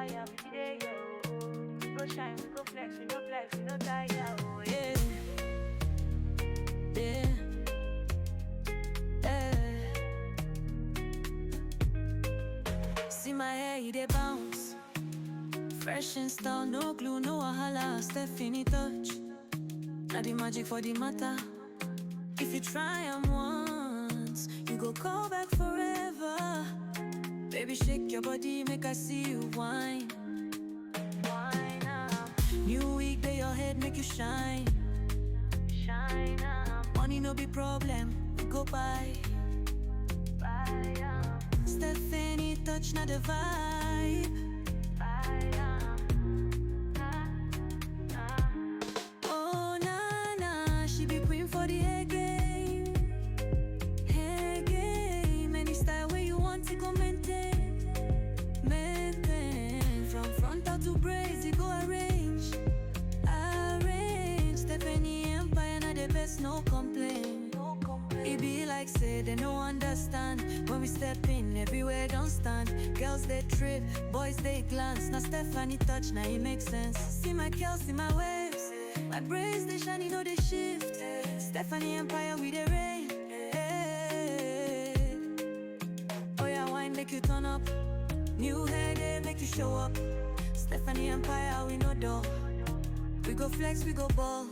fire, we dey yo. We go shine, we go flex, we no flex, we no tire, oh yeah. Yeah, yeah. See my hair, it dey bounce. Fresh in style, no glue, no wahala. Stephanie touch. Now the magic for the matter. If you try 'em once, you go call back forever. Baby, shake your body, make I see you whine. Wine up, New week, day your head, make you shine. shine up, Money no be problem, we go buy. buy up, Stephanie touch, now the vibe. buy up. Oh na na, she be queen for the hair game. Hair game, any style where you want to go maintain. Maintain, from front out to braids, you go arrange. Arrange, Stephanie Empire, now the best, no complaint. No complaint. It be like say they no understand. When we step in, everywhere don't stand. Girls they trip, boys they glance. Now Stephanie touch, now it makes sense. See my curls, see my waves. My braids they shine, you know they shift. Stephanie Empire, we the reign. Oh yeah, wine make you turn up. New hair they make you show up. Stephanie Empire, we no door. We go flex, we go ball.